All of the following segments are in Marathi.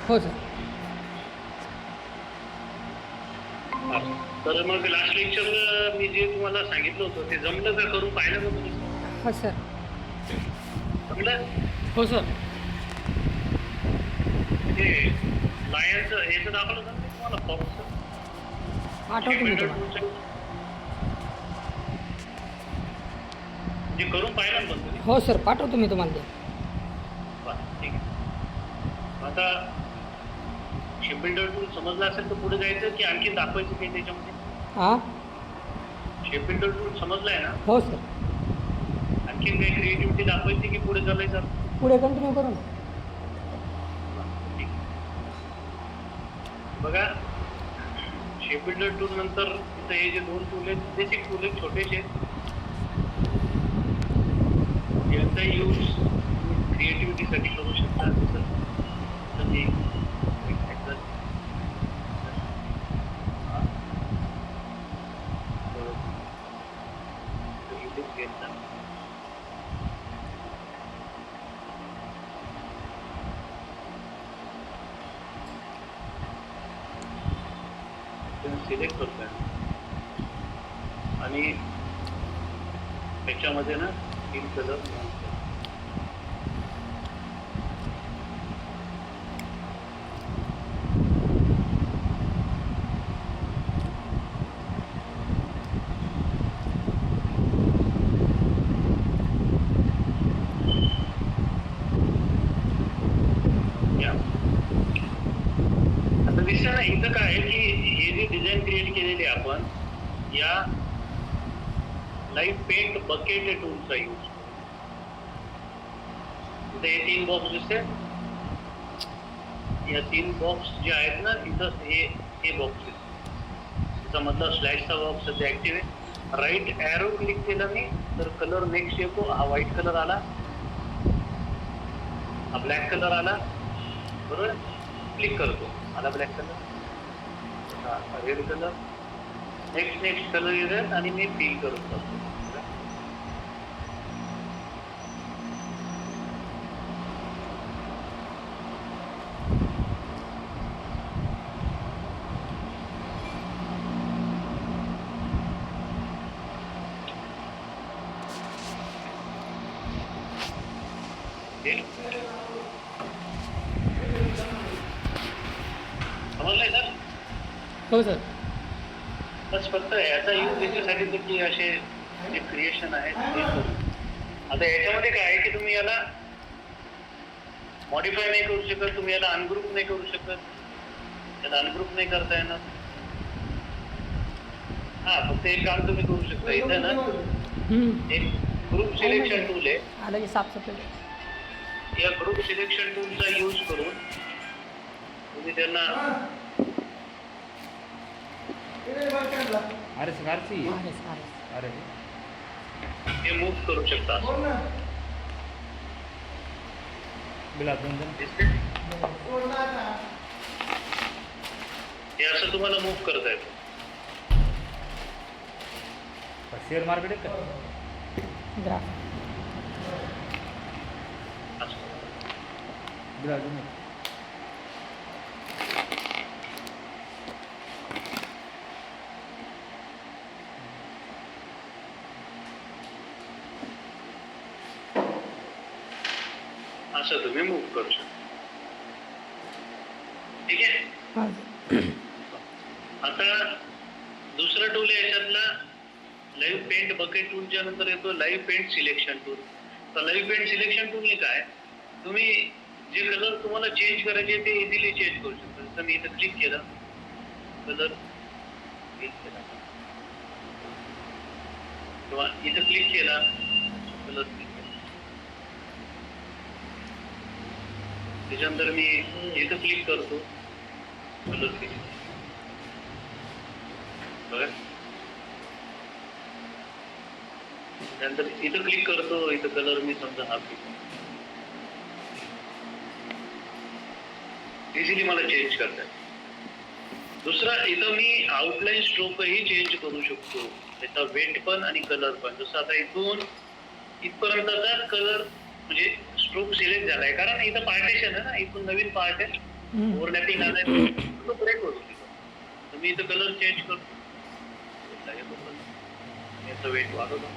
हो सर. तर मग लास्ट लेक्चर मी जे तुम्हाला सांगितलं होतं ते जमलं का? करून पाहिलं का तुम्ही? हो सर. जमलं? हो सर. ते लायनचं याचं दाखवलं होतं ना मी तुम्हाला फॉक्सचं? पाठवतो मी तुम्हाला. म्हणजे करून पाहिलं ना पण तुम्ही? हो सर, पाठवतो मी तुम्हाला ते. बरं, ठीक आहे. आता शिप बिल्डर टूल समजलं असेल तर पुढे जायचं की आणखी दाखवायचं काही त्याच्यामध्ये? हां. शिप बिल्डर टूल समजलाय ना? हो सर. आणखीन काही क्रिएटिव्हिटी दाखवायची की पुढे चालायचं? पुढे कंटिन्यू करू ना. ठीक आहे. बघा, शेप बिल्डर टूल नंतर इथं हे जे दोन टूल आहेत बेसिक टूल आहेत, छोटेसे आहेत. यांचा यूज क्रिएटिव्हिटीसाठी करू शकता. जसं मी सिलेक्ट करतोय आणि त्याच्यामध्ये ना 3 कलर आता दिसतं ना इथं काय आहे की हे जे डिझाईन क्रिएट केलेली आपण या लाईट पेंट बकेट टूलचा यूज. इथे हे 3 बॉक्स दिसते. या 3 बॉक्स जे आहेत ना इथं हे बॉक्स त्याचा मधला स्लॅशचा बॉक्स सध्या ऍक्टिव्ह आहे. राईट ॲरो क्लिक केलं मी तर कलर नेक्स्ट येतो. हा व्हाईट कलर आला, हा ब्लॅक कलर आला, बरोबर. क्लिक करतो, आला ब्लॅक कलर, हा रेड कलर, नेक्स्ट कलर येतात आणि मी फिल करून करतो. समजलंय सर? हो सर. बस फक्त याचा यूज याच्यासाठी तर की असे जे क्रिएशन आहे ते करू. आता याच्यामध्ये काय आहे की तुम्ही याला मॉडिफाय नाही करू शकत, तुम्ही याला अनग्रुप नाही करू शकत, याला अनग्रुप नाही करता येणार. हा फक्त एक काम तुम्ही करू शकता, इथं ना एक ग्रुप सिलेक्शन टूल आहे. आलं की साफसफाई. या ग्रुप सिलेक्शन टूलचा यूज करून तुम्ही त्यांना अरे हे मूव्ह करू शकता. दिसते? हे असं तुम्हाला मूव्ह करता येतं. शेअर मार्केट का ग्राफ. असं तुम्ही मूव्ह करू शकता. ठीक आहे. आता दुसरा टूल आहे याच्यातला लाईव्ह पेंट बकेट टूलच्या नंतर येतो लाईव्ह पेंट सिलेक्शन टूल. तर लाईव्ह पेंट सिलेक्शन टूलने काय तुम्ही जे कलर तुम्हाला चेंज करायचे ते इझिली चेंज करू शकता. जसं मी इथं क्लिक केलं, कलर क्लिक केला किंवा इथं क्लिक केला, कलर क्लिक केला. त्याच्यानंतर मी इथं क्लिक करतो, कलर क्लिक बघा. त्यानंतर इथं क्लिक करतो, इथं कलर मी समजा हा क्लिक, इझिली मला चेंज करता येईल. दुसरा इथं मी आउटलाईन स्ट्रोकही चेंज करू शकतो, त्याचा वेट पण आणि कलर पण. जसं आता इथून इथपर्यंतचा कलर म्हणजे स्ट्रोक सिलेक्ट झालाय कारण इथं पार्टेशन आहे ना, इथून नवीन पार्ट आहे ओव्हरलॅपिंग आलाय तो ब्रेक होतो तिथं. तर मी इथं कलर चेंज करतो, याचं वेट वाढवतो.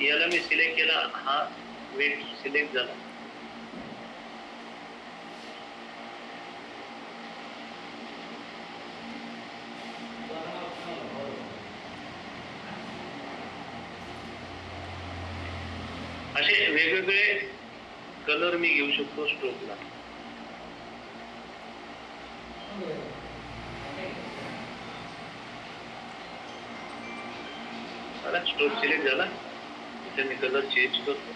याला मी सिलेक्ट केला, हा वेट सिलेक्ट झाला. असे वेगवेगळे कलर मी घेऊ शकतो स्ट्रोकला. स्ट्रोक सिलेक्ट झाला, इथे मी कलर चेंज करतो.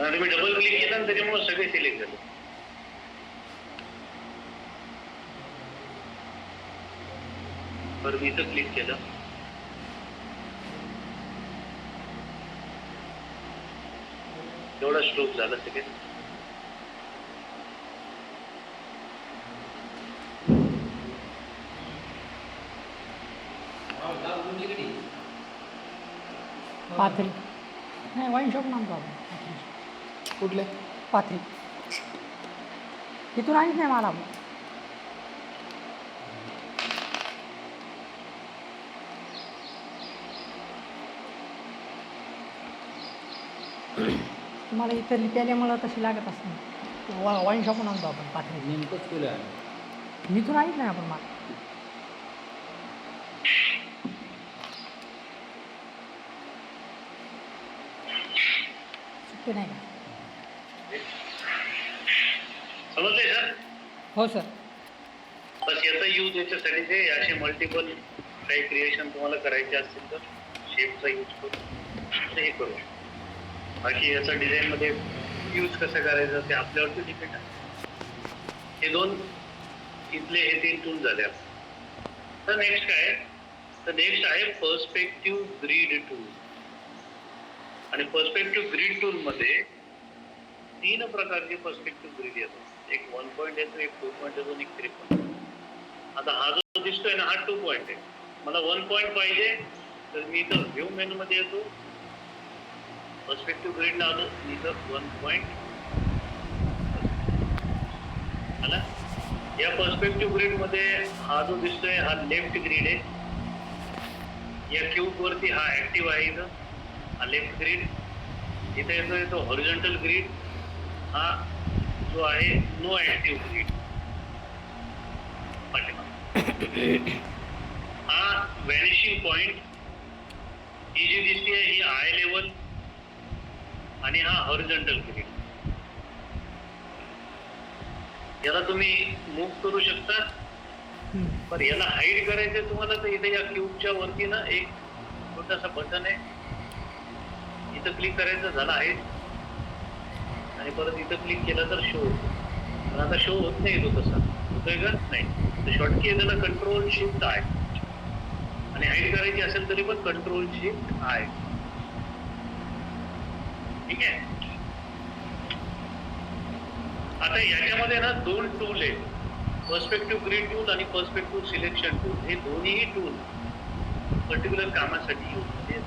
आणि मी डबल क्लिक केला त्याच्यामुळे सगळे सिलेक्ट झाले. बरं मी इथं क्लिक केलं, एवढा स्ट्रोक झाला सगळे. पाथरी नाही, वाईन शॉप नामतो आपण. कुठले? पाथरी तिथून आणच नाही मला. तुम्हाला इथं लिप्याल्यामुळं तशी लागत असते. वाईन शॉपून आणतो आपण पाथरी. नेमकंच केलं आहे. इथून आणत नाही आपण मला. सुट्टे नाही का? समजले सर? हो सर. बस याचा यूज याच्यासाठी ते असे मल्टिपल काही क्रिएशन तुम्हाला करायचे असतील तर शेपचा यूज करून हे करू. बाकी याचा डिझाईन मध्ये यूज कसं करायचं ते आपल्यावरती डिपेंड आहे. हे दोन इथले हे 3 टूल झाले. तर नेक्स्ट काय? तर नेक्स्ट आहे पर्स्पेक्टिव्ह ग्रीड टूल. आणि पर्स्पेक्टिव्ह ग्रीड टूल मध्ये 3 प्रकारचे पर्स्पेक्टिव्ह ग्रीड येतात. एक 1 पॉइंट येतो, एक 2 पॉइंट येतो आणि एक 3 पॉइंट. आता हा जो दिसतोय ना, हा 2 पॉइंट आहे. मला 1 पॉइंट पाहिजे तर मी इथं व्ह्यू मेनू मध्ये येतो, पर्स्पेक्टिव्ह ग्रीडला आलो, इथं 1 पॉइंट आला. या पर्स्पेक्टिव्ह ग्रीड मध्ये हा जो दिसतोय हा लेफ्ट ग्रीड आहे. या क्यूब वरती हा ऍक्टिव्ह आहे, इथं हा लेफ्ट ग्रीड. इथे येतो हॉरिझॉन्टल ग्रीड, हा जो आहे नो ऍक्टिव्ह ग्रीड. हा व्हॅनिशिंग पॉइंट, ही जी दिसते ही आय लेवल, आणि हा हॉरिझॉन्टल ग्रीड. याला तुम्ही मूव्ह करू शकता. पण याला हाईड करायचं तुम्हाला तर इथे या क्यूबच्या वरती ना एक छोटासा बटन आहे, इथं क्लिक करायचं, झाला आहे. आणि परत इथं क्लिक केलं तर शो होतो. पण आता शो होत नाही तो तसा, होतोय का? नाही. शॉर्टकी आहे त्याला कंट्रोल शिफ्ट आहे. आणि हाईड करायची असेल तरी पण कंट्रोल शिफ्ट आहे. ठीक आहे. आता याच्यामध्ये ना 2 टूल आहेत, पर्स्पेक्टिव्ह ग्रीड टूल आणि पर्स्पेक्टिव्ह सिलेक्शन टूल. हे दोन्ही टूल पर्टिक्युलर कामासाठी यूज होते.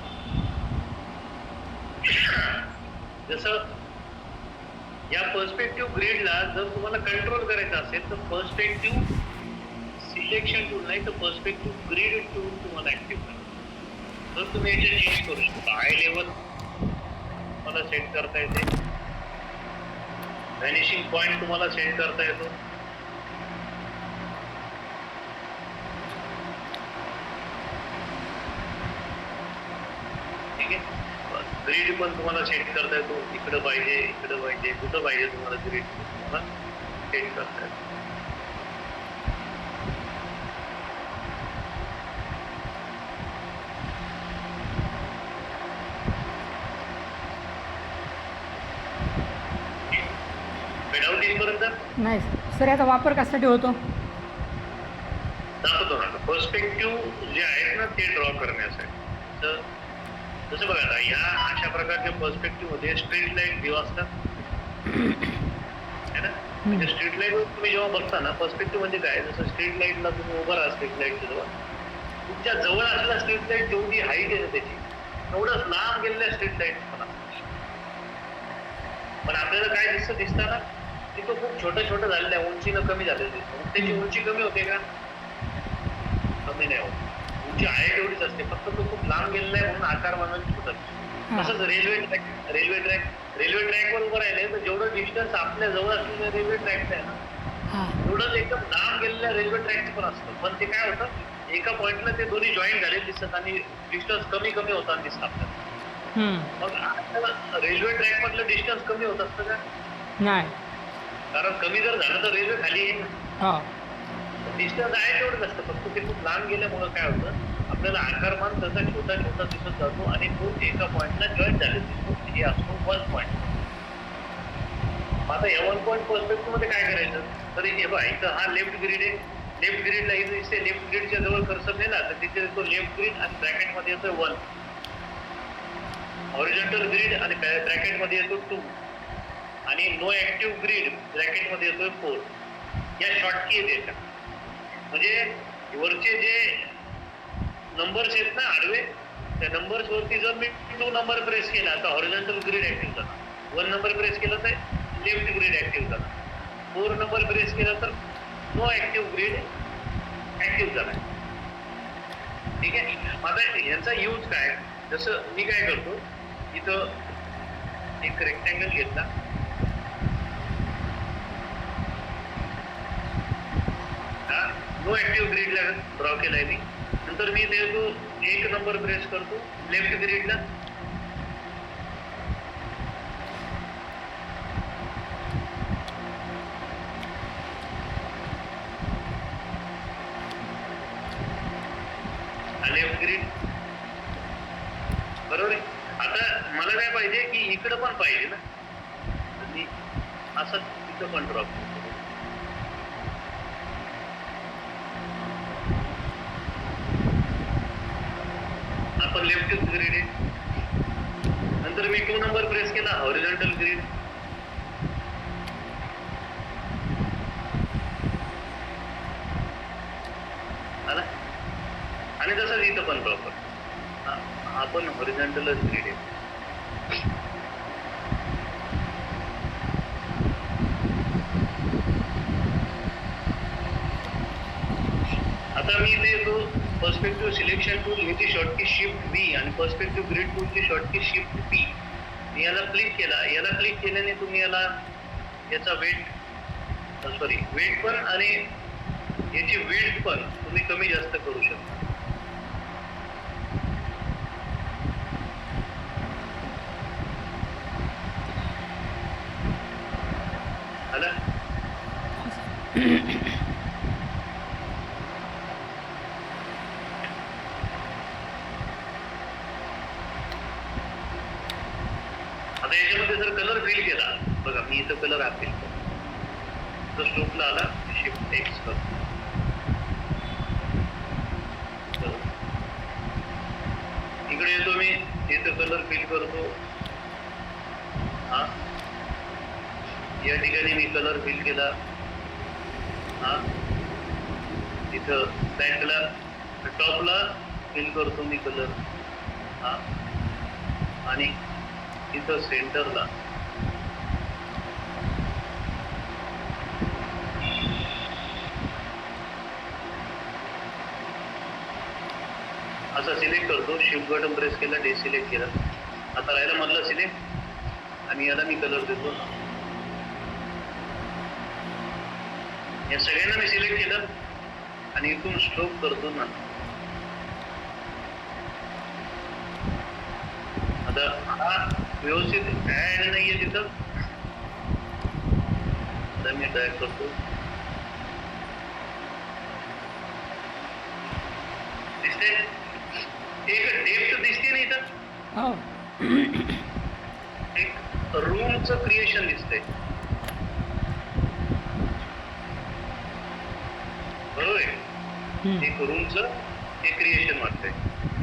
जसं या पर्स्पेक्टिव्ह ग्रीडला जर तुम्हाला कंट्रोल करायचं असेल तर पर्स्पेक्टिव्ह सिलेक्शन टूल नाही तर पर्स्पेक्टिव्ह ग्रीड टूल तुम्हाला ऍक्टिव्ह करा. तर तुम्ही याचे चेंज करू शकता. आय लेवल तुम्हाला सेट करता येते, व्हॅनिशिंग पॉइंट तुम्हाला सेट करता येतो. ठीक आहे. ग्रीड पण तुम्हाला सेट करता येतो, इकडं पाहिजे, इकडं पाहिजे, कुठं पाहिजे तुम्हाला ग्रीड तुम्हाला सेट करता येतो. डाऊट येईपर्यंत नाही सर, याचा वापर कशासाठी होतो? दाखवतो ना. पर्स्पेक्टिव्ह जे आहेत ना ते ड्रॉ करण्यासाठी. तर जसं बघा आता या अशा प्रकारच्या पर्स्पेक्टिव्ह मध्ये स्ट्रेट लाईन व्ह्यू असतात है ना. म्हणजे स्ट्रीट लाईटवर तुम्ही जेव्हा बघता ना, पर्स्पेक्टिव्ह म्हणजे काय, जसं स्ट्रीट लाईटला तुम्ही उभं राहा, स्ट्रीट लाईटच्या जवळ तुमच्या जवळ असलेला स्ट्रीट लाईट जेवढी हाईट आहे ना त्याची, तेवढंच लांब गेलेल्या स्ट्रीट लाईट पण आपल्याला काय दिसतं ना की तो खूप छोटं झालेला आहे, उंचीनं कमी झालेलं दिसतं. मग त्याची उंची कमी होते का? कमी नाही होत. उंची आहे तेवढीच असते, फक्त तो खूप लांब गेलेला आहे म्हणून आकार मानाने छोटा दिसतो. तसंच रेल्वे ट्रॅकवर उभं राहिले तर जेवढं डिस्टन्स आपल्या जवळ असलेल्या रेल्वे ट्रॅकचं आहे ना, तेवढंच एकदम लांब गेलेल्या रेल्वे ट्रॅकचं पण असतं. पण ते काय होतं, एका पॉइंटला ते दोन्ही जॉईंट झालेले दिसतात आणि डिस्टन्स कमी होताना दिसतं आपल्याला. मग रेल्वे ट्रॅक मधलं डिस्टन्स कमी होत असतं का? नाही. कारण कमी जर झालं तर रेल्वे खाली येईल. डिस्टन्स आहे तेवढंच असतं, फक्त ते खूप लांब गेल्यामुळं काय होतं, आपल्याला आकारमान त्याचा छोटा दिसत जातो आणि तो एका पॉइंटला जॉईंट झालेला दिसतो. हे असतो 1 पॉइंट. आता या 1 पॉइंट पर्स्पेक्टिव्ह मध्ये काय करायचं, तर हे बघा इथं हा लेफ्ट ग्रीड आहे. लेफ्ट ग्रीडला इथे दिसते, लेफ्ट ग्रीडच्या जवळ कर्सर नेला तर तिथे तो लेफ्ट ग्रीड आणि ब्रॅकेट मध्ये येतोय 1. हॉरिझॉन्टल ग्रीड आणि ब्रॅकेट मध्ये येतो 2 आणि नो ऍक्टिव्ह ग्रीड ब्रॅकेट मध्ये येतोय 4. या शॉर्टकी आहेत याच्या. म्हणजे वरचे जे नंबर्स आहेत ना आडवे, त्या नंबर्स वरती जर मी 2 नंबर प्रेस केला तर हॉरिझॉन्टल ग्रीड ऍक्टिव्ह झाला. 1 नंबर प्रेस केला तर लेफ्ट ग्रीड ऍक्टिव्ह झाला. 4 नंबर प्रेस केला तर नो ऍक्टिव्ह ग्रीड ऍक्टिव्ह झाला. ठीक आहे. आता ह्याचा यूज काय, जसं मी काय करतो, इथं एक रेक्टँगल घेतला, नो ऍक्टिव्ह ग्रीडला ड्रॉ केलाय मी. नंतर मी देतो 1 नंबर प्रेस करतो लेफ्ट ग्रीडला, लेफ्ट ग्रीड. बरोबर आहे. आता मला काय पाहिजे की इकडं पण पाहिजे ना, मी असं तिथं पण ड्रॉप करतो. आपण लेफ्ट ग्रीड आहे. नंतर मी 2 नंबर प्रेस केला, हॉरिझॉन्टल ग्रीड. आला. आणि तसंच इथं पण ड्रॉप करतो. आपण हॉरिझॉन्टलच ग्रीड आहे. आता मी इथे येतो, पर्स्पेक्टिव्ह सिलेक्शन टूल याची शॉर्टकी शिफ्ट V आणि पर्स्पेक्टिव्ह ग्रीड टूलची शॉर्टकी शिफ्ट P. मी याला क्लिक केल्याने तुम्ही याचा वेट पण आणि याची विड्थ पण तुम्ही कमी जास्त करू शकता. आला. आता याच्यामध्ये जर कलर फिल केला, बघा मी इथं कलर फिल करतो, तो स्ट्रोकला आला, शिफ्ट X करतो. इकडे येतो मी, इथं कलर फिल करतो. या ठिकाणी मी कलर फिल केला. इथं बॅकला टॉपला फिल करतो मी कलर. आणि इथं सेंटरला असं सिलेक्ट करतो. शिफ्ट बटन प्रेस केला, डिसिलेक्ट केला. आता राहिला मधला सिलेक्ट आणि याला मी कलर देतो. या सगळ्यांना मी सिलेक्ट केलं आणि इथून स्ट्रोक करतो ना. आता हा व्यवस्थित ऍड नाहीये तिथं, आता मी ड्रॅग करतो. दिसते एक डेप्थ दिसते नाही तर एक रूमचं क्रिएशन दिसतंय. बरोबर आहे. एक रूमचं हे क्रिएशन वाटतंय.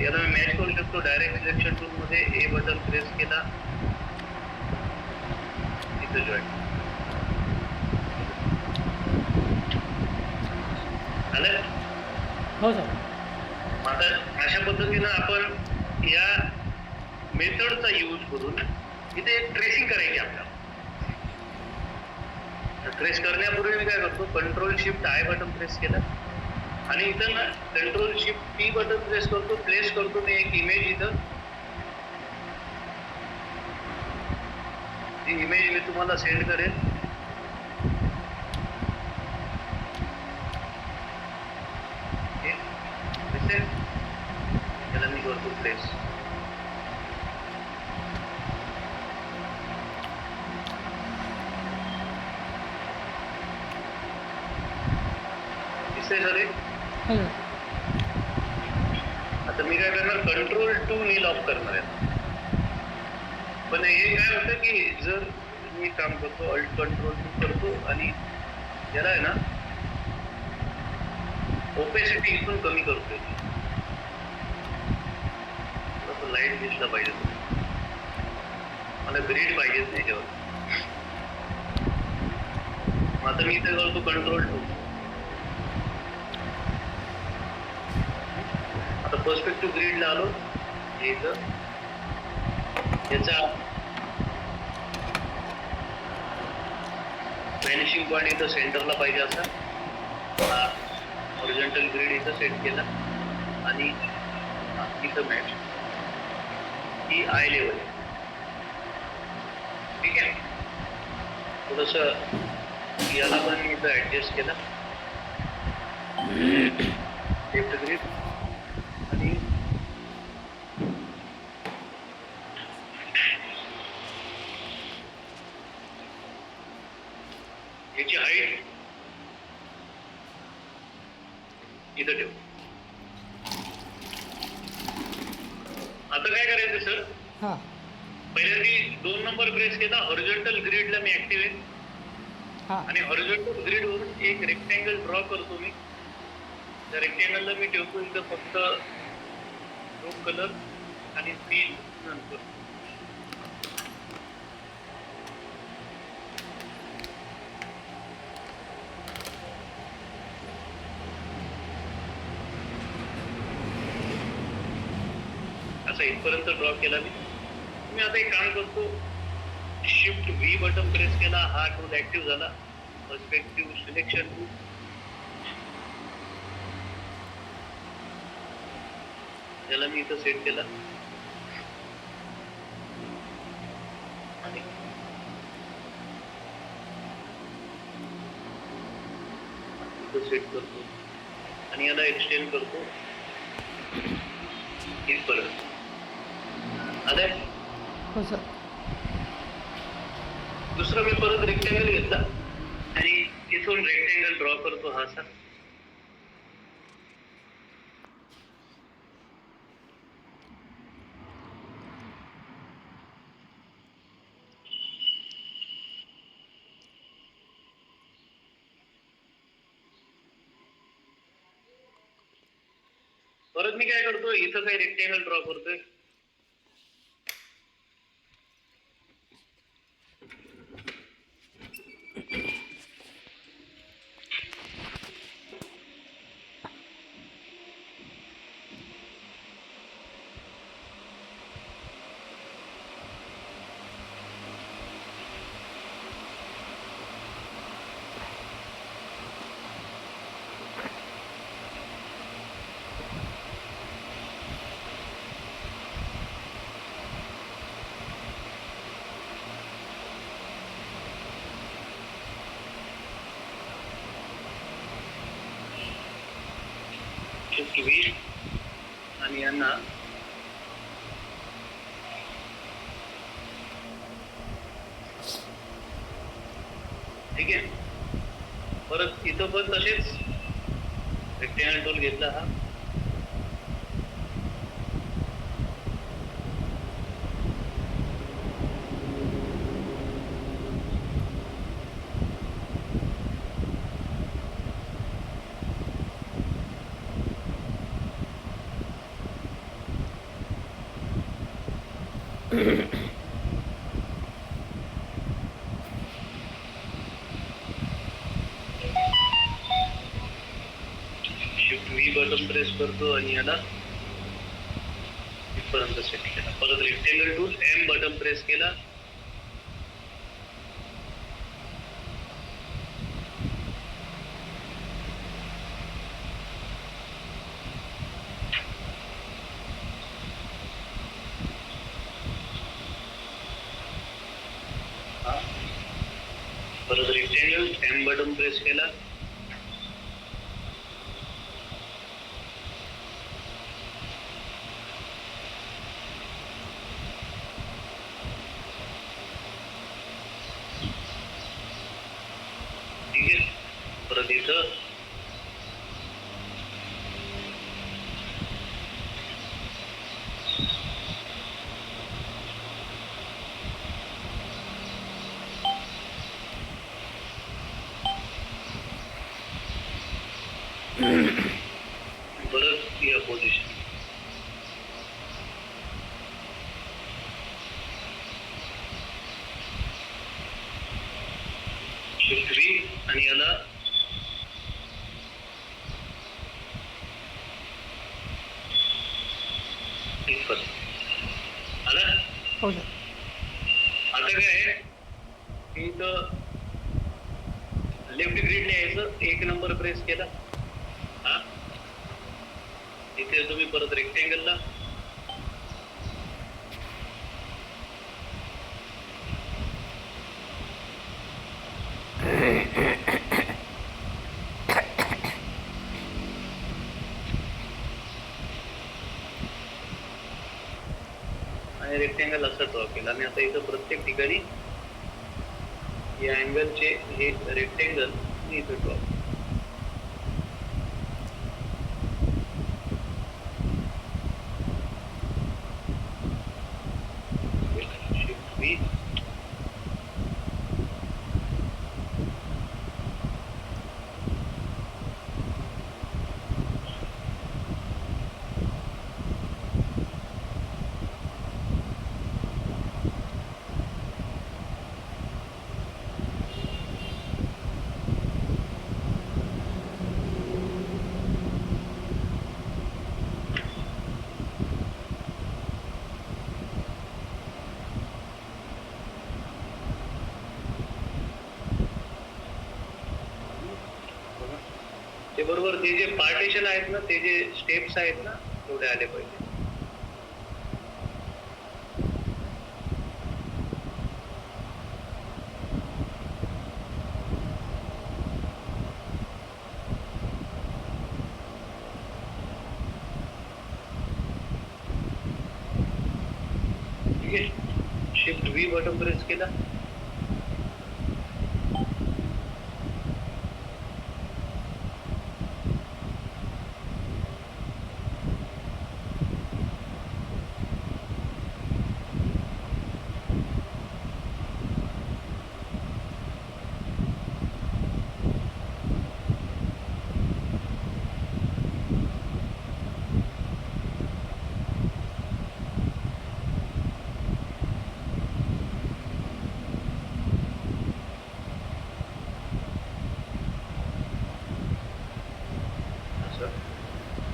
याला मी मॅच करू शकतो. डायरेक्ट सिलेक्शन टूल मध्ये ए बटन प्रेस केला, इथं जॉईन हो सर. आता अशा पद्धतीनं आपण या मेथडचा यूज करून इथे एक ट्रेसिंग करायची आपल्याला. ट्रेस करण्यापूर्वी मी काय करतो, control shift I button press केलं आणि इथं ना control shift T button press करतो, प्लेस करतो मी एक इमेज इथं. ती इमेज मी तुम्हाला सेंड करेन. त्याला मी करतो प्लेस. दिसतंय सर हे? हो सर. आता मी काय करणार, कंट्रोल टू नी लॉक करणार आहे. पण हे काय होतं की जर मी काम करतो अल्ट कंट्रोल टू करतो आणि याला आहे ना ओपेसिटी इथून कमी करतोय. लाईट दिसला पाहिजे, मला ग्रीड पाहिजे त्याच्यावर. आता मी इथे करतो कंट्रोल टू. आता पर्स्पेक्टिव्ह ग्रीडला आलो. इथं याचा व्हॅनिशिंग पॉईंट इथं सेंटरला पाहिजे असा. हॉरिझॉन्टल ग्रीड इथं सेट केला आणि इथं मॅच ही आय लेवल आहे. ठीक आहे. थोडस याला पण मी इथं ऍडजस्ट केला. लेफ्ट ग्रीड आणि याची हाईट इथं ठेवू. आता काय करायचं सर, हां. पहिल्यांदा 2 नंबर प्रेस केला, हॉरिझॉन्टल ग्रीडला मी ऍक्टिव्हेट हां. आणि हॉरिझॉन्टल ग्रीड वरून एक रेक्टँगल ड्रॉ करतो मी. त्या रेक्टँगलला मी ठेवतो इथं फक्त ब्लू कलर आणि 3 नंतर. असा इथपर्यंत ड्रॉ केला मी. मी आता एक काम करतो, शिफ्ट व्ही बटन प्रेस केला, हा टूल ऍक्टिव्ह झाला. पर्स्पेक्टिव्ह सिलेक्शन टूल, त्याला मी इथं सेट केला आणि इथं सेट करतो आणि याला एक्सटेंड करतो इथपर्यंत. आलंय? हो सर. दुसरा मी परत रेक्टँगल घेतला आणि इथून रेक्टँगल ड्रॉ करतो हा असा. परत मी काय करतो, इथं काही रेक्टँगल ड्रॉ करतोय. शिफ्ट व्ही आणि यांना ठीक आहे. परत इथं पण तसेच रेक्टँगल टूल घेतला हा. शिफ्ट व्ही बटन प्रेस करतो आणि याला इथपर्यंत सेट केला. परत rectangle tool M button press केला. परत रेक्टेंगल एम बटन प्रेस केला. ठीक आहे. परत इथं परत या पोझिशन शिफ्ट व्ही आणि याला इथपर्यंत आला. हो सर. आता काय आहे इथं लेफ्ट ग्रीडने यायचं. 1 नंबर प्रेस केला. हा इथे तुम्ही परत रेक्टेंगलला आणि रेक्टेंगल असं ड्रॉ केला. आणि आता इथं प्रत्येक ठिकाणी या अँगलचे हे रेक्टेंगल इथं ड्रॉ शिफ्ट व्ही ते बरोबर ते जे पार्टिशन आहेत ना, ते जे स्टेप्स आहेत ना, तेवढे आले पाहिजे. ठीक आहे. शिफ्ट व्ही बटन प्रेस केला.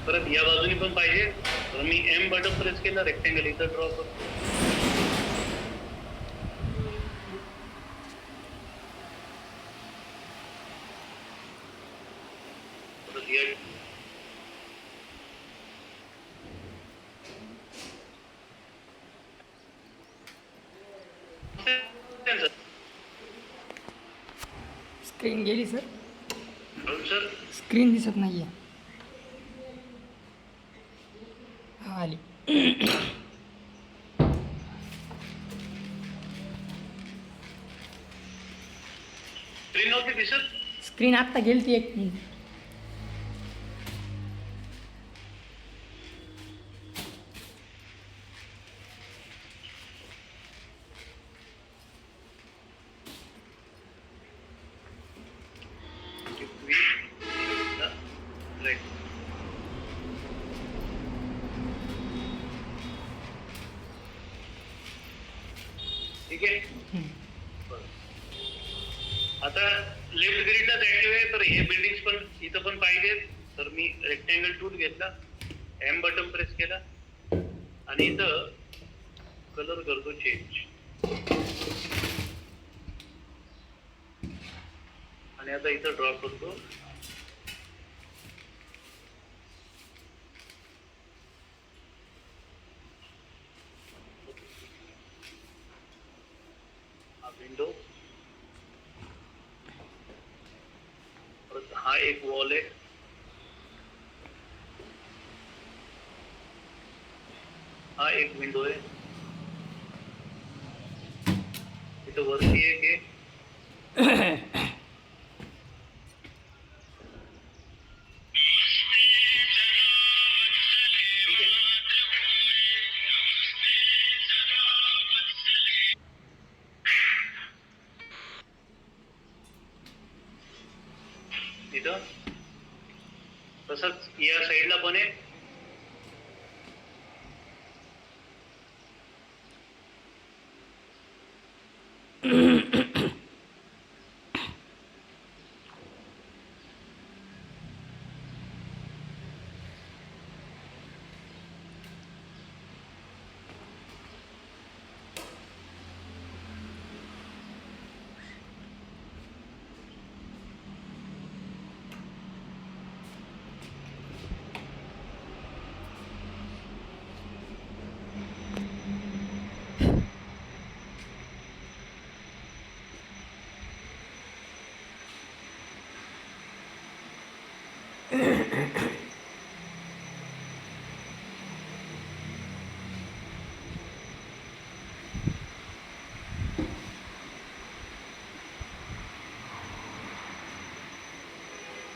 परत या बाजूने पण पाहिजे तर मी एम बटन प्रेस केला. रेक्टेंगल इथं ड्रॉ करतो. परत या स्क्रीन गेली सर. सर स्क्रीन दिसत नाही आहे. हा आली. स्क्रीन नव्हती दिसत. स्क्रीन आत्ता गेली ती 1 मिनिट. ठीक आहे. आता लेफ्ट ग्रीडलाच ऍक्टिव्ह आहे तर हे बिल्डिंग पण इथं पण पाहिजेत. तर मी रेक्टँगल टूल घेतला, एम बटन प्रेस केला आणि इथं कलर करतो चेंज आणि आता इथं ड्रॉ करतो हा विंडो, हा एक वॉल आहे, हा एक विंडो आहे, इथं वरती एक आहे, ठीक आहे. इथं तसंच या साईडला पण आहे.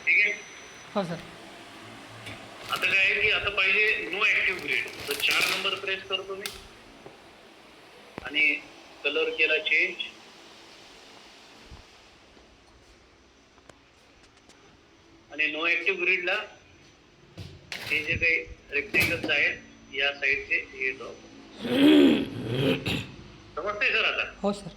ठीक आहे. हो सर. आता काय आहे की आता पाहिजे नो ऍक्टिव्ह ग्रिड, तर 4 नंबर प्रेस करतो मी आणि कलर केला चेंज आणि नो ऍक्टिव्ह ग्रिडला हे जे काही रेक्टेंगल्स आहेत या साईडचे हे ड्रॉ समजतंय सर आता. हो sir.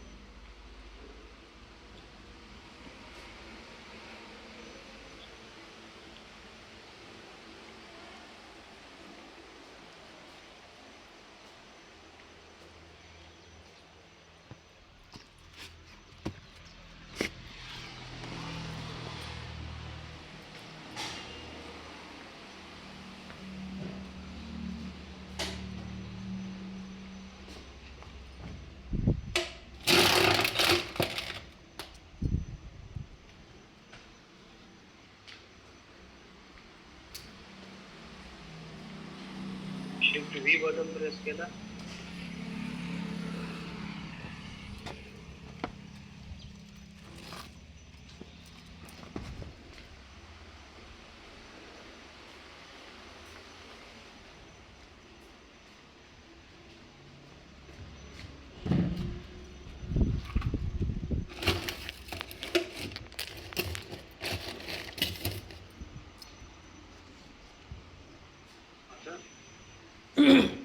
Shift V button press केला,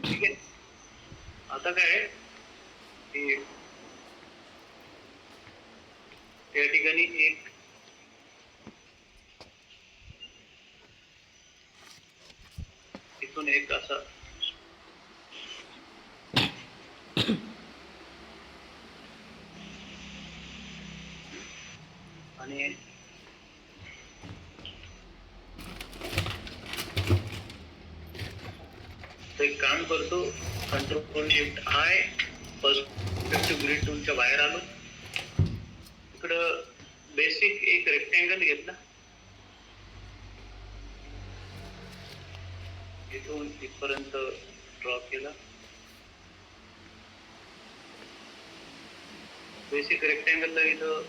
ठीक आहे. आता काय आहे की त्या ठिकाणी एक इथून एक असा आणि एक काम करतो, control shift I, perspective grid टूलच्या बाहेर आलो, इकडं बेसिक एक रेक्टँगल घेतला, इथून इथपर्यंत ड्रॉ केला, बेसिक रेक्टँगलला इथं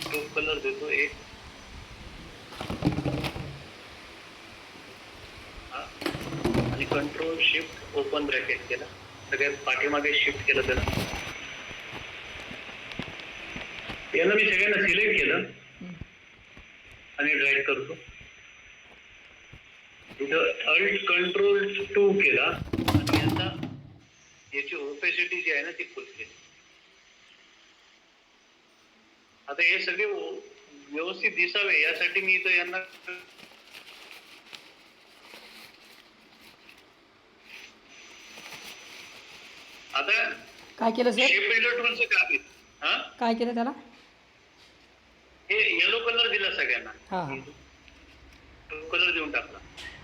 स्ट्रोक कलर देतो एक, आणि कंट्रोल शिफ्ट ओपन ब्रॅकेट केला, सगळ्यात पाठीमागे शिफ्ट केलं त्याला, याला मी सगळ्यांना सिलेक्ट केलं आणि ड्रॅग करतो, इथं अल्ट कंट्रोल 2 केला आणि आता याची ओपेसिटी जी आहे ना ती फुल केली. आता हे सगळे व्यवस्थित दिसावे यासाठी मी इथं यांना आता काय केलं सर? शेप बिल्डर टूलचं काम आहे. हा, काय केलं त्याला? हे येलो कलर दिला सगळ्यांना, हां हां कलर देऊन टाकला.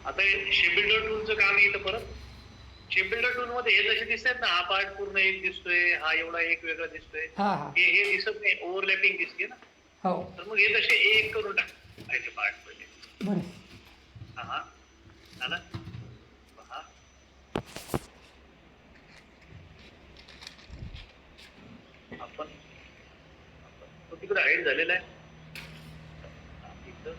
आता शेप बिल्डर टूलचं काम आहे इथं परत. शेप बिल्डर टूल मध्ये हे जसे दिसतात ना, हा पार्ट पूर्ण एक दिसतोय, हा एवढा एक वेगळा दिसतोय, हां हां हे दिसत नाही, ओव्हरलॅपिंग दिसते ना. हो तर मग हे तसे एक करून टाकायचे पार्ट पहिले. बरं. हा झाला पहा. आपण तो तिकडे हाईड झालेला आहे इथं.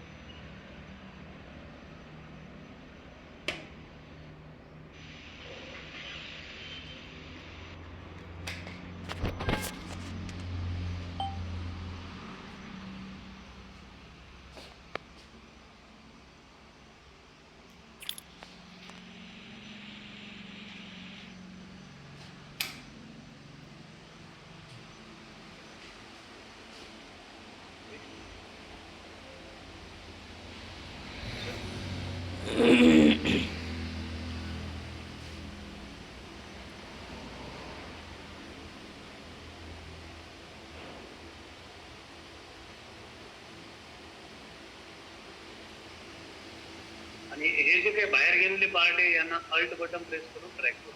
आणि हे जे काही बाहेर गेलेले पार्ट आहे यांना अल्ट बटन प्रेस करून ट्रॅक करू.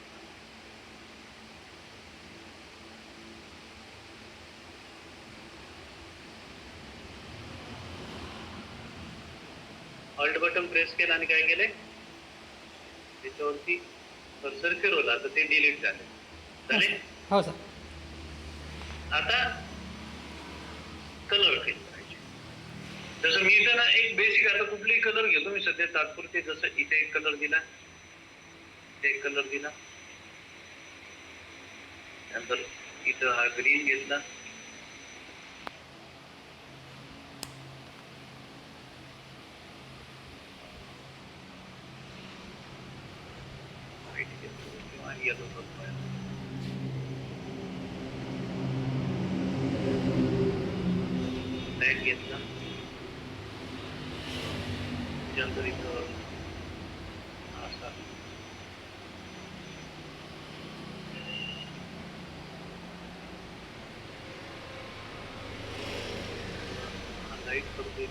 अल्ट बटन प्रेस केलं आणि काय केलंय त्याच्यावरती कर्सर फिरवला तर ते डिलीट झाले. हो सर. आता कलर फिल करायचे. जसं मी इथं ना एक बेसिक, आता कुठलाही कलर घेतो मी सध्या तात्पुरते. जसं इथे एक कलर दिला, इथे एक कलर दिला, नंतर इथं हा ग्रीन घेतला, व्हाईट घेतला किंवा येलो करतो. ब्लॅक घेतला, त्यानंतर इथं असा लाईट करतो.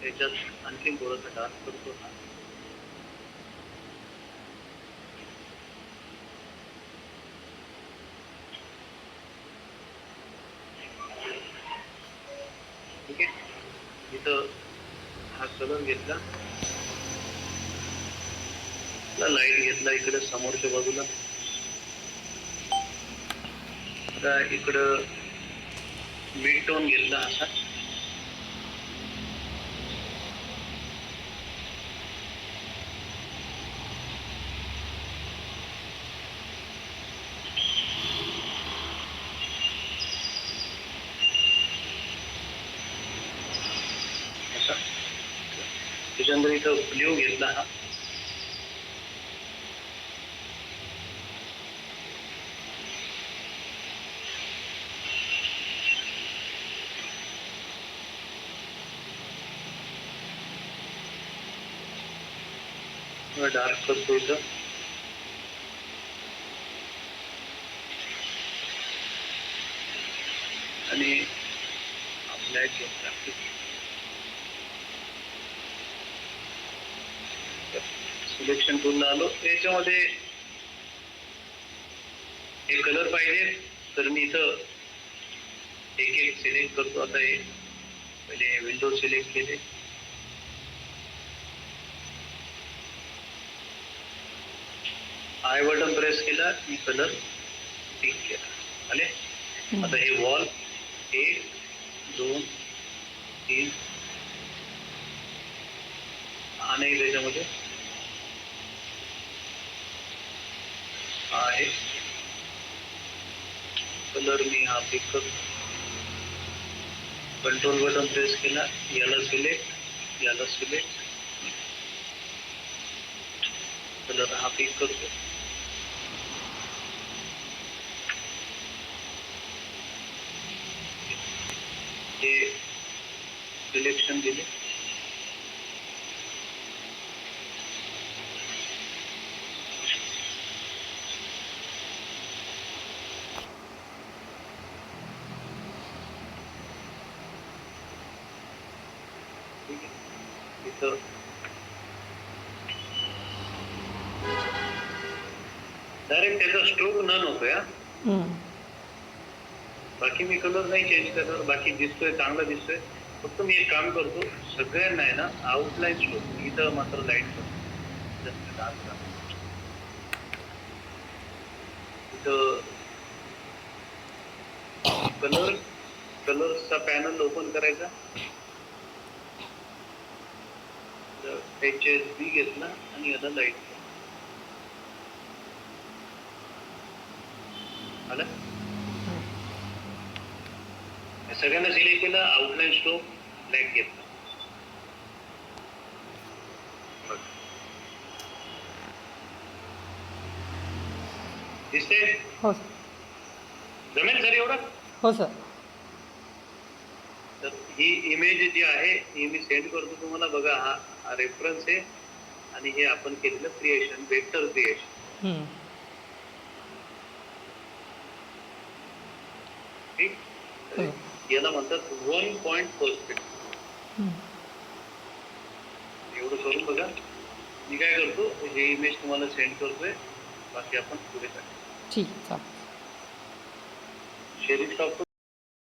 त्याच्यात आणखी थोडंसं डार्क करतो ना. ठीक आहे, इथं हा कलर घेतला, लाईट घेतला इकडे समोरच्या बाजूला. आता इकडं मिड टोन घेतला असा, त्याच्यानंतर इथं ब्ल्यू घेतला हा, डार्क करतो इथं. आणि ब्लॅक घेतला. सिलेक्शन टूलला आलो. त्याच्यामध्ये हे कलर पाहिजे तर मी इथं एक एक सिलेक्ट करतो. आता हे पहिले विंडो सिलेक्ट केले, आय बटन प्रेस केला आणि कलर पिक केला. आले. आता हे वॉल 1 2 3 आणि त्याच्यामध्ये आहे कलर. मी हा पिक करतो, कंट्रोल बटन प्रेस केला, याला सिलेक्ट, याला सिलेक्ट, कलर हा पिक करतो. हे सिलेक्शन दिले. ठीक आहे. इथं डायरेक्ट त्याचा स्ट्रोक न नकोय हा. हम्म. बाकी मी कलर नाही चेंज करणार. बाकी दिसतोय चांगला दिसतोय. फक्त मी एक काम करतो, सगळ्यांना आहे ना आउटलाईन स्ट्रोक इथं मात्र लाईट करतो. जास्त डार्क करतो. इथं कलर्सचा पॅनल ओपन करायचा. HSB घेतला आणि याला लाईट आलं. सगळ्यांना सिलेक्ट केलं. आउटलाईन स्ट्रोक ब्लॅक घेतला. दिसते. हो सर. जमेल सर एवढं. हो सर. तर ही इमेज जी आहे ही मी सेंड करतो तुम्हाला. बघा हा रेफरन्स आहे आणि हे आपण केलेलं क्रिएशन, वेक्टर क्रिएशन. हम्म. ठीक. हो. याला म्हणतात 1 पॉइंट पर्स्पेक्टिव्ह. हम्म. एवढं करून बघा. मी काय करतो, हे इमेज तुम्हाला सेंड करतोय. बाकी आपण पुढे काय ठीक आहे चालेल. Sharing stop